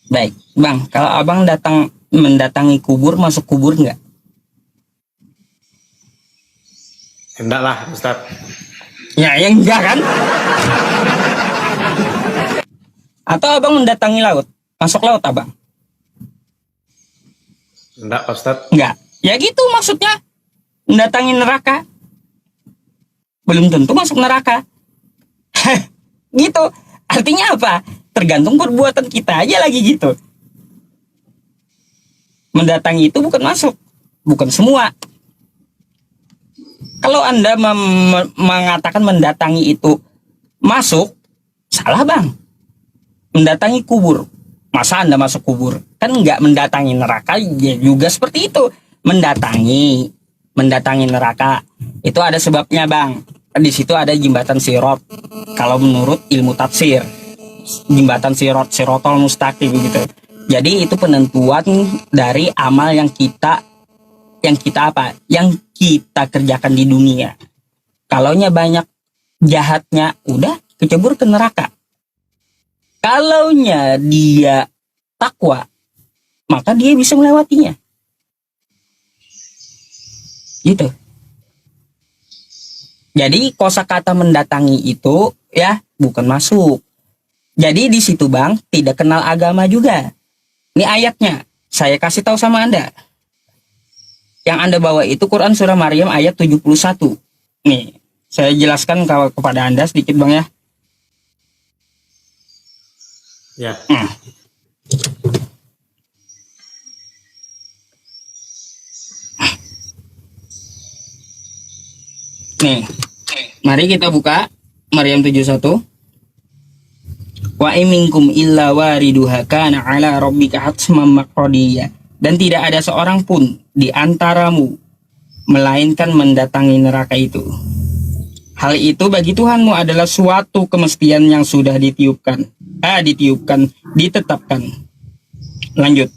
Baik, Bang, kalau abang mendatangi kubur, masuk kubur nggak? Enggak lah Ustadz. Ya, yang enggak kan? Atau abang mendatangi laut, masuk laut abang? Enggak Pak Ustadz. Enggak. Ya gitu maksudnya. Mendatangi neraka. Belum tentu masuk neraka. Gitu. Artinya apa? Tergantung perbuatan kita aja lagi gitu. Mendatangi itu bukan masuk. Bukan semua. Kalau Anda mengatakan mendatangi itu masuk, salah bang. Mendatangi kubur. Masa Anda masuk kubur? Kan nggak mendatangi neraka ya juga seperti itu. Mendatangi neraka. Itu ada sebabnya bang. Di situ ada jembatan Sirat. Kalau menurut ilmu tafsir. Jembatan Sirat, Sirotol Mustaqim gitu. Jadi itu penentuan dari amal yang kita kerjakan di dunia. Kalaunya banyak jahatnya, udah kecebur ke neraka. Kalaunya dia takwa, maka dia bisa melewatinya. Gitu. Jadi kosakata mendatangi itu ya bukan masuk. Jadi di situ bang tidak kenal agama juga. Ini ayatnya, saya kasih tahu sama Anda. Yang Anda bawa itu Quran surah Maryam ayat 71. Nih, saya jelaskan kepada Anda sedikit bang ya. Ya. Nih, mari kita buka Maryam 71. Wa iminkum illa wariduha kana ala rabbika hatman maqdiyya. Dan tidak ada seorang pun di antaramu melainkan mendatangi neraka itu. Hal itu bagi Tuhanmu adalah suatu kemestian yang sudah ditetapkan. Lanjut.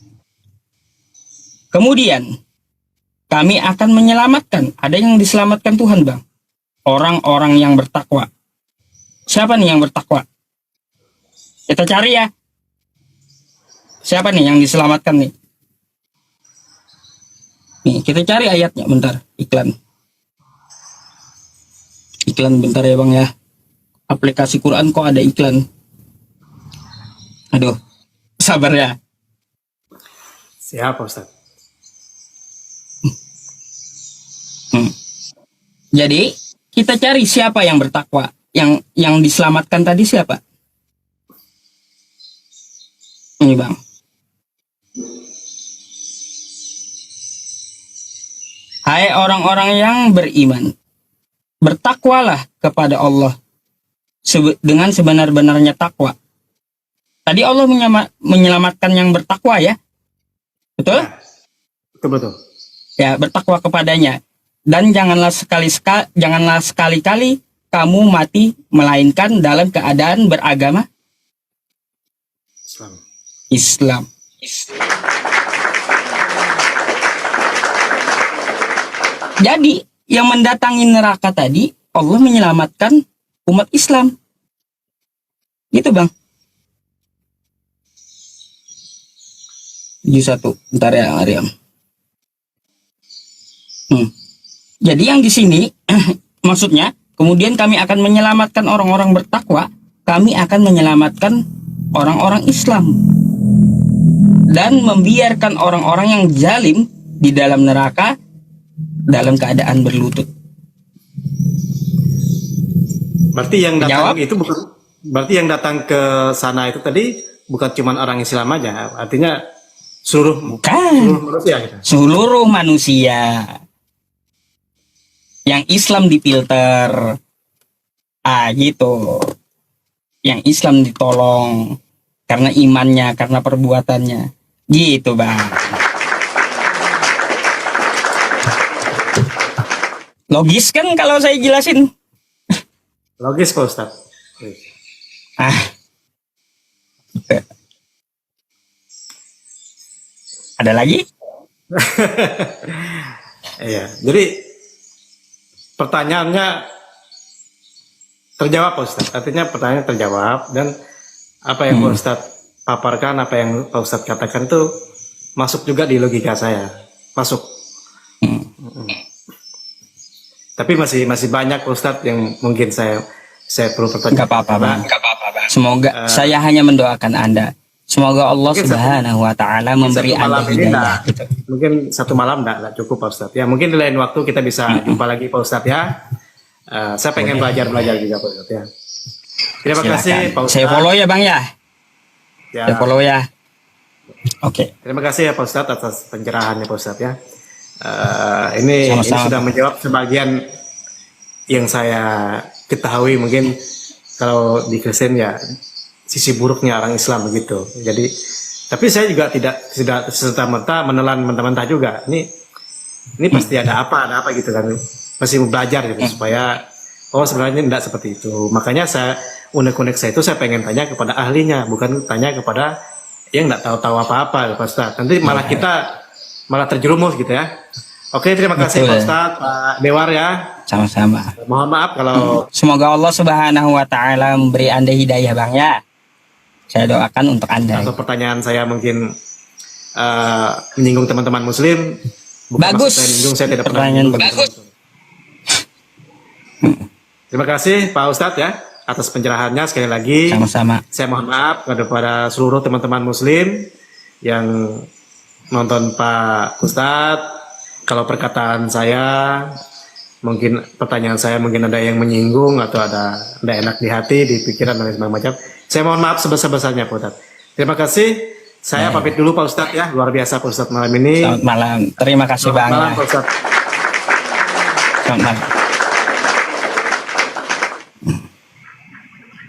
Kemudian kami akan menyelamatkan. Ada yang diselamatkan Tuhan, Bang. Orang-orang yang bertakwa. Siapa nih yang bertakwa? Kita cari ya. Siapa nih yang diselamatkan nih? Nih, kita cari ayatnya bentar. Iklan bentar ya Bang ya. Aplikasi Quran kok ada iklan. Aduh, sabar ya. Siapa Ustaz? Jadi kita cari siapa yang bertakwa. Yang diselamatkan tadi siapa? Ini Bang. Hai orang-orang yang beriman, bertakwalah kepada Allah dengan sebenar-benarnya takwa. Tadi Allah menyelamatkan yang bertakwa ya, betul? Betul. Ya, bertakwa kepadanya. Dan janganlah sekali-kali kamu mati melainkan dalam keadaan beragama Islam. Jadi yang mendatangi neraka tadi Allah menyelamatkan umat Islam. Gitu Bang. 71. Bentar ya Ariam. Jadi yang di sini maksudnya kemudian kami akan menyelamatkan orang-orang bertakwa, kami akan menyelamatkan orang-orang Islam dan membiarkan orang-orang yang zalim di dalam neraka dalam keadaan berlutut. Berarti yang datang Jawab. itu bukan, berarti yang datang ke sana itu tadi bukan cuma orang Islam aja, artinya seluruh manusia gitu. Seluruh manusia. Yang Islam difilter. Gitu. Yang Islam ditolong karena imannya, karena perbuatannya. Gitu, Bang. Logis kan kalau saya jelasin? Logis Pak Ustaz. Ada lagi? Iya, jadi pertanyaannya terjawab Pak Ustaz. Artinya pertanyaannya terjawab dan apa yang Pak Ustaz paparkan, apa yang Pak Ustaz katakan itu masuk juga di logika saya. Masuk. Tapi masih banyak Pak Ustaz yang mungkin saya perlu pertanyakan. Gak apa-apa Bang. Semoga saya hanya mendoakan Anda. Semoga Allah Subhanahu wa taala memberi Anda hidayah. Mungkin satu malam enggak cukup Pak Ustaz. Ya mungkin di lain waktu kita bisa jumpa lagi Pak Ustaz ya. Saya pengen belajar juga Pak Ustaz ya. Terima kasih Pak Ustaz. Saya follow ya Bang ya. Saya follow ya. Oke. Terima kasih ya Pak Ustaz atas pencerahannya Pak Ustaz ya. Ini sudah menjawab sebagian yang saya ketahui, mungkin kalau di Kristen ya sisi buruknya orang Islam begitu. Jadi tapi saya juga tidak serta-merta menelan mentah-mentah juga. Ini pasti ada apa gitu kan. Masih belajar gitu supaya sebenarnya tidak seperti itu. Makanya saya unek-unek saya itu saya pengen tanya kepada ahlinya, bukan tanya kepada yang nggak tahu apa-apa Pak Ustaz. Nanti malah kita terjerumus gitu ya. Oke, terima kasih Pak Ustaz, Pak Dewar ya. Sama-sama. Mohon maaf kalau semoga Allah Subhanahu wa taala memberi Anda hidayah Bang ya. Saya doakan untuk Anda. Atau pertanyaan saya mungkin menyinggung teman-teman muslim. Bukan bagus. Saya tidak pertanyaan pernah bagus. Terima kasih Pak Ustadz ya atas pencerahannya sekali lagi. Sama-sama. Saya mohon maaf kepada seluruh teman-teman muslim yang nonton Pak Ustadz. Kalau perkataan saya, mungkin pertanyaan saya mungkin ada yang menyinggung atau ada tidak enak di hati, di pikiran dan sebagainya macam. Saya mohon maaf sebesar-besarnya Pak Ustadz. Terima kasih. Saya pamit dulu Pak Ustadz ya. Luar biasa Pak Ustadz malam ini. Selamat malam. Terima kasih Bang. Selamat malam Pak Ustadz. Selamat malam.